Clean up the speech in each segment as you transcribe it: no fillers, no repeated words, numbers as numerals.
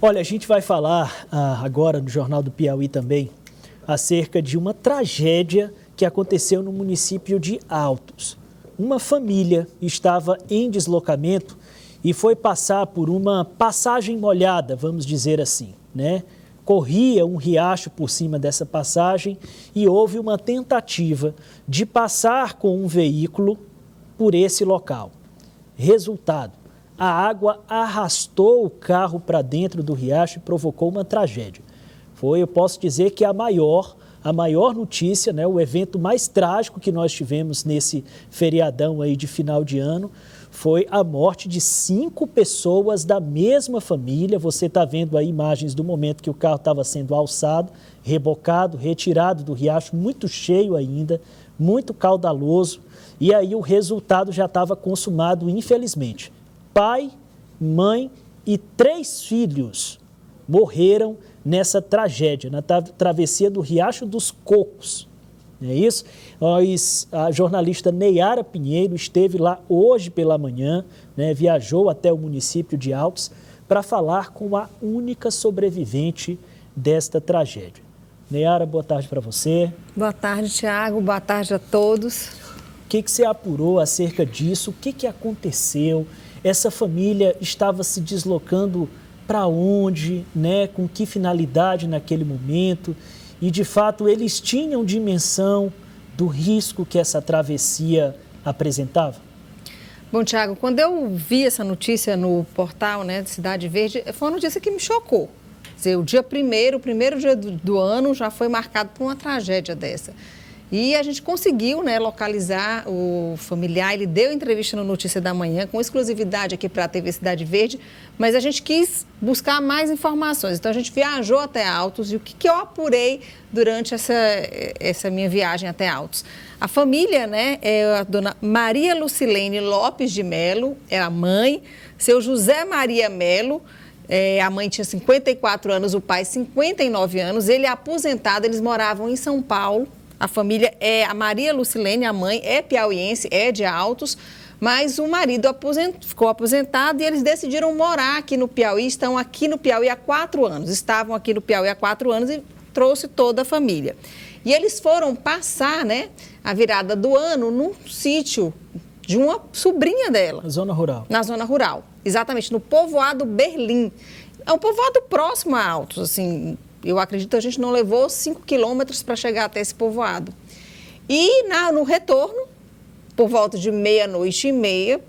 Olha, a gente vai falar agora no Jornal do Piauí também acerca de uma tragédia que aconteceu no município de Altos. Uma família estava em deslocamento e foi passar por uma passagem molhada, vamos dizer assim, né? Corria um riacho por cima dessa passagem e houve uma tentativa de passar com um veículo por esse local. Resultado, a água arrastou o carro para dentro do riacho e provocou uma tragédia. Eu posso dizer que a maior notícia, né, o evento mais trágico que nós tivemos nesse feriadão aí de final de ano, foi a morte de 5 pessoas da mesma família. Você está vendo aí imagens do momento que o carro estava sendo alçado, rebocado, retirado do riacho, muito cheio ainda, muito caudaloso. E aí o resultado já estava consumado, infelizmente. Pai, mãe e 3 filhos morreram nessa tragédia, na travessia do Riacho dos Cocos. Não é isso? A jornalista Neyara Pinheiro esteve lá hoje pela manhã, né, viajou até o município de Altos para falar com a única sobrevivente desta tragédia. Neyara, boa tarde para você. Boa tarde, Tiago. Boa tarde a todos. O que você apurou acerca disso? O que aconteceu? Essa família estava se deslocando para onde, né? Com que finalidade naquele momento? E, de fato, eles tinham dimensão do risco que essa travessia apresentava? Bom, Tiago, quando eu vi essa notícia no portal, né, de Cidade Verde, foi uma notícia que me chocou. Quer dizer, o primeiro dia do ano já foi marcado por uma tragédia dessa. E a gente conseguiu, né, localizar o familiar, ele deu entrevista no Notícia da Manhã, com exclusividade aqui para a TV Cidade Verde, mas a gente quis buscar mais informações. Então, a gente viajou até Altos e o que eu apurei durante essa minha viagem até Altos. A família, né, é a dona Maria Lucilene Lopes de Melo, é a mãe, seu José Maria Melo, a mãe tinha 54 anos, o pai 59 anos, ele é aposentado, eles moravam em São Paulo. A família a Maria Lucilene, a mãe, é piauiense, é de Altos, mas o marido ficou aposentado e eles decidiram morar aqui no Piauí, estão aqui no Piauí há 4 anos, estavam aqui no Piauí há 4 anos e trouxe toda a família. E eles foram passar, né, a virada do ano num sítio de uma sobrinha dela. Na zona rural. Na zona rural, exatamente, no povoado Berlim. É um povoado próximo a Altos, assim. Eu acredito que a gente não levou 5 quilômetros para chegar até esse povoado. E no retorno, por volta de 00:30,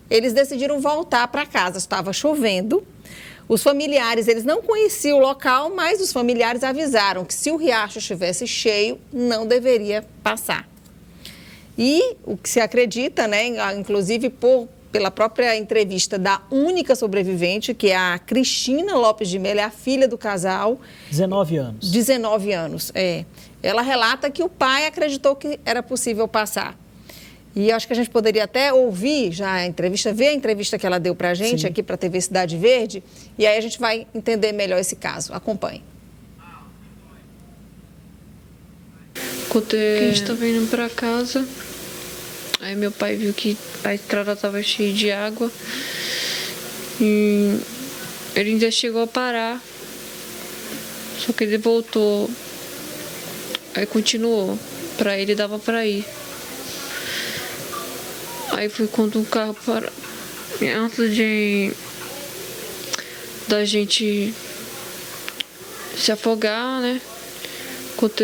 eles decidiram voltar para casa. Estava chovendo. Os familiares, eles não conheciam o local, mas os familiares avisaram que se o riacho estivesse cheio, não deveria passar. E o que se acredita, né, inclusive pela própria entrevista da única sobrevivente, que é a Cristina Lopes de Melo, é a filha do casal. 19 anos. 19 anos, é. Ela relata que o pai acreditou que era possível passar. E acho que a gente poderia até ouvir já a entrevista, ver a entrevista que ela deu para a gente aqui para a TV Cidade Verde, e aí a gente vai entender melhor esse caso. Acompanhe. Quando a gente estava indo para casa, aí meu pai viu que a estrada estava cheia de água e ele ainda chegou a parar, só que ele voltou, aí continuou, para ele dava para ir. Aí foi quando o carro parou, antes da gente se afogar, né? Quando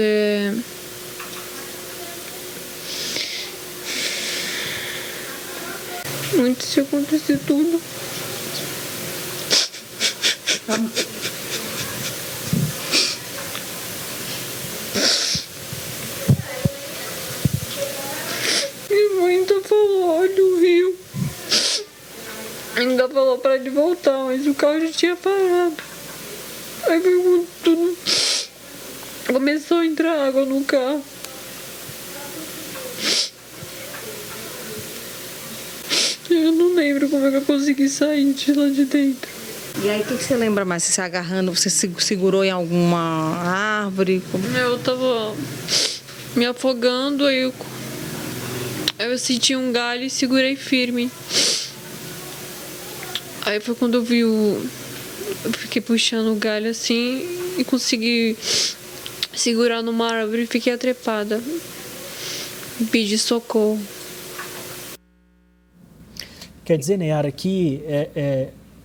antes de acontecer tudo. Minha mãe ainda falou, olha o rio. Ainda falou para ele voltar, mas o carro já tinha parado. Aí foi quando tudo começou a entrar água no carro. Eu não lembro como é que eu consegui sair de lá de dentro. E aí, o que você lembra mais? Você se agarrando, você se segurou em alguma árvore? Eu tava me afogando, aí eu senti um galho e segurei firme. Aí foi quando eu vi eu fiquei puxando o galho assim e consegui segurar numa árvore e fiquei trepada. Pedi socorro. Quer dizer, Nayara, que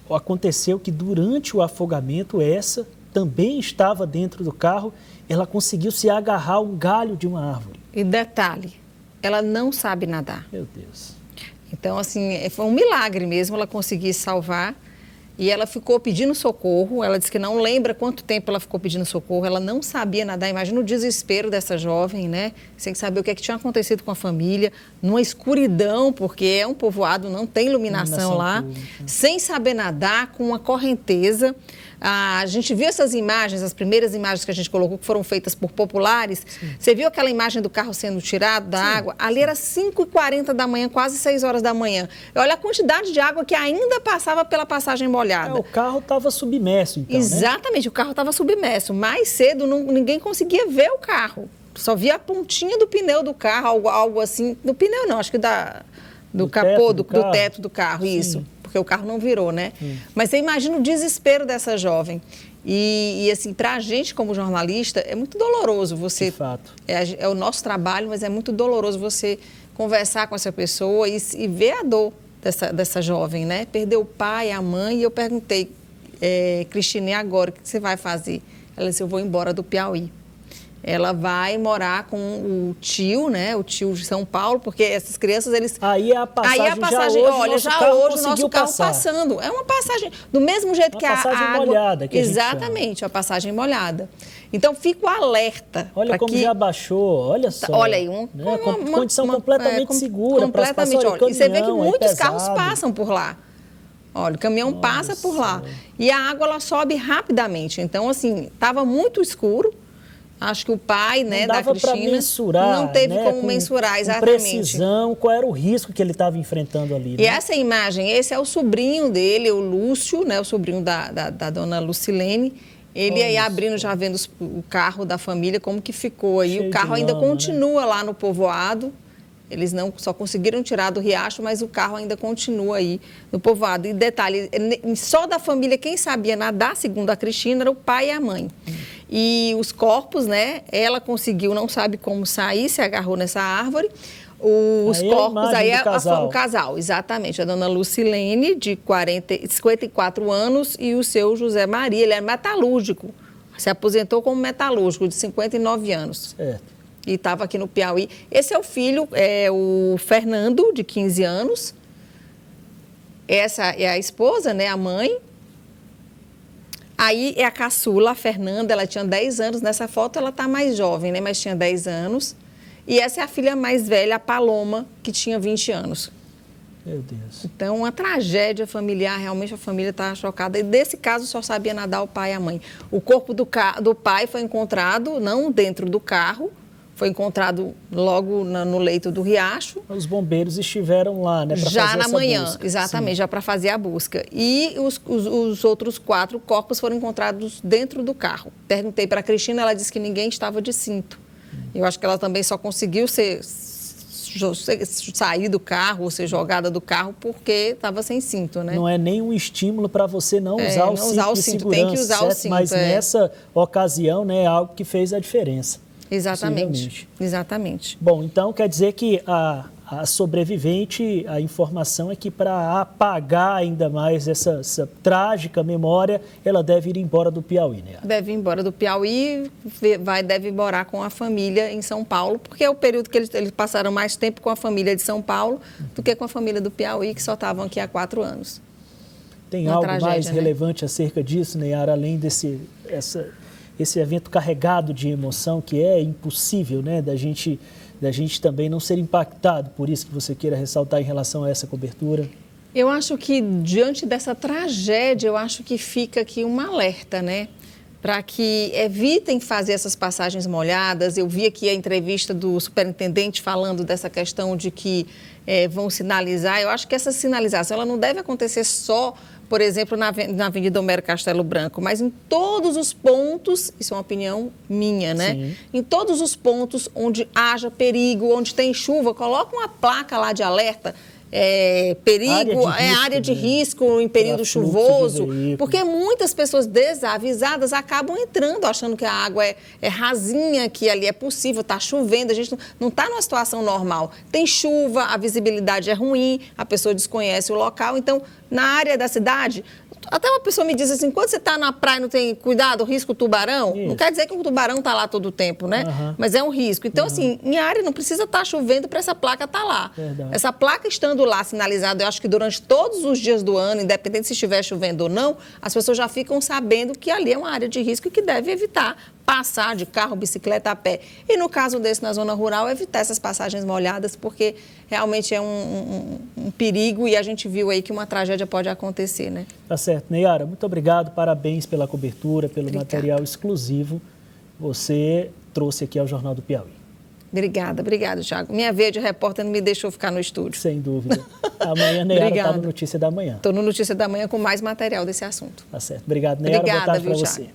aconteceu que durante o afogamento, essa também estava dentro do carro, ela conseguiu se agarrar a um galho de uma árvore. E detalhe, ela não sabe nadar. Meu Deus. Então, assim, foi um milagre mesmo ela conseguir salvar. E ela ficou pedindo socorro, ela disse que não lembra quanto tempo ela ficou pedindo socorro, ela não sabia nadar. Imagina o desespero dessa jovem, né? Sem saber o que tinha acontecido com a família, numa escuridão, porque é um povoado, não tem iluminação lá, pública. Sem saber nadar, com uma correnteza. A gente viu essas imagens, as primeiras imagens que a gente colocou, que foram feitas por populares. Sim. Você viu aquela imagem do carro sendo tirado da água? Ali era 5h40 da manhã, quase 6 horas da manhã. Olha a quantidade de água que ainda passava pela passagem molhada. O carro estava submerso, então, exatamente, né? O carro estava submerso. Mais cedo, ninguém conseguia ver o carro. Só via a pontinha do pneu do carro, algo assim. Do pneu não, acho que do capô, do teto do carro, sim. Isso. Porque o carro não virou, né? Mas você imagina o desespero dessa jovem. E assim, para a gente como jornalista, é muito doloroso você... De fato. É o nosso trabalho, mas é muito doloroso você conversar com essa pessoa e ver a dor dessa jovem, né? Perdeu o pai, a mãe, e eu perguntei, Cristina, e agora, o que você vai fazer? Ela disse, eu vou embora do Piauí. Ela vai morar com o tio, né? O tio de São Paulo, porque essas crianças, eles... Aí a passagem olha, já hoje o nosso carro passando. É uma passagem, do mesmo jeito que a água... passagem molhada, que exatamente, a passagem molhada. Então, fico alerta. Olha como já baixou, olha só. Olha aí, uma condição completamente segura. Completamente, olha, e você vê que muitos carros passam por lá. Olha, o caminhão passa por lá. E a água, ela sobe rapidamente. Então, assim, estava muito escuro. Acho que o pai, né, da Cristina, mensurar, não teve né, como mensurar exatamente. Com precisão, qual era o risco que ele estava enfrentando ali. E essa imagem, esse é o sobrinho dele, o Lúcio, né, o sobrinho da dona Lucilene. Ele aí abrindo, já vendo o carro da família, como que ficou aí. Cheio o carro ainda continua, né, lá no povoado. Eles não só conseguiram tirar do riacho, mas o carro ainda continua aí no povoado. E detalhe, só da família, quem sabia nadar, segundo a Cristina, era o pai e a mãe. E os corpos, né, ela conseguiu, não sabe como sair, se agarrou nessa árvore. Os corpos, aí o casal, exatamente. A dona Lucilene, de 54 anos, e o seu José Maria, ele é metalúrgico. Se aposentou como metalúrgico, de 59 anos. Certo. E estava aqui no Piauí. Esse é o filho, o Fernando, de 15 anos. Essa é a esposa, né, a mãe. Aí é a caçula, a Fernanda, ela tinha 10 anos. Nessa foto ela está mais jovem, né, mas tinha 10 anos. E essa é a filha mais velha, a Paloma, que tinha 20 anos. Meu Deus. Então, uma tragédia familiar, realmente a família está chocada. E desse caso só sabia nadar o pai e a mãe. O corpo do pai foi encontrado, não dentro do carro, foi encontrado logo no leito do riacho. Os bombeiros estiveram lá, né, para fazer já na manhã, busca. Exatamente, Sim. Já para fazer a busca. E os outros 4 corpos foram encontrados dentro do carro. Perguntei para a Cristina, ela disse que ninguém estava de cinto. Eu acho que ela também só conseguiu sair do carro ou ser jogada do carro porque estava sem cinto, né? Não é nenhum estímulo para você não usar o cinto de segurança, tem que usar certo? O cinto. Mas nessa ocasião, né, é algo que fez a diferença. Exatamente. Bom, então quer dizer que a sobrevivente, a informação é que para apagar ainda mais essa trágica memória, ela deve ir embora do Piauí, né? Deve ir embora do Piauí, deve morar com a família em São Paulo, porque é o período que eles passaram mais tempo com a família de São Paulo do que com a família do Piauí, que só estavam aqui há 4 anos. Tem algo mais relevante acerca disso, Nayara, além desse evento carregado de emoção, que é impossível, né, da gente também não ser impactado por isso que você queira ressaltar em relação a essa cobertura? Eu acho que, diante dessa tragédia, eu acho que fica aqui um alerta, né? Para que evitem fazer essas passagens molhadas. Eu vi aqui a entrevista do superintendente falando dessa questão de que vão sinalizar. Eu acho que essa sinalização ela não deve acontecer só, por exemplo, na Avenida Homero Castelo Branco, mas em todos os pontos, isso é uma opinião minha, né? Sim. Em todos os pontos onde haja perigo, onde tem chuva, coloca uma placa lá de alerta. perigo, área de risco em período chuvoso, porque muitas pessoas desavisadas acabam entrando achando que a água é rasinha, que ali é possível, está chovendo, a gente não está numa situação normal. Tem chuva, a visibilidade é ruim, a pessoa desconhece o local, então na área da cidade... Até uma pessoa me diz assim, quando você está na praia não tem cuidado, risco tubarão, não quer dizer que o tubarão está lá todo o tempo, né? Mas é um risco. Então, assim, em área não precisa estar chovendo para essa placa estar lá. Verdade. Essa placa estando lá sinalizada, eu acho que durante todos os dias do ano, independente se estiver chovendo ou não, as pessoas já ficam sabendo que ali é uma área de risco e que deve evitar passar de carro, bicicleta, a pé. E no caso desse, na zona rural, evitar essas passagens molhadas, porque realmente é um perigo e a gente viu aí que uma tragédia pode acontecer, né? Tá certo. Neyara, muito obrigado, parabéns pela cobertura, pelo material exclusivo. Você trouxe aqui ao Jornal do Piauí. Obrigada, Thiago. Minha veia de repórter não me deixou ficar no estúdio. Sem dúvida. Amanhã, Neyara está no Notícia da Manhã. Estou no Notícia da Manhã com mais material desse assunto. Tá certo. Obrigado, Neyara. Boa tarde para você.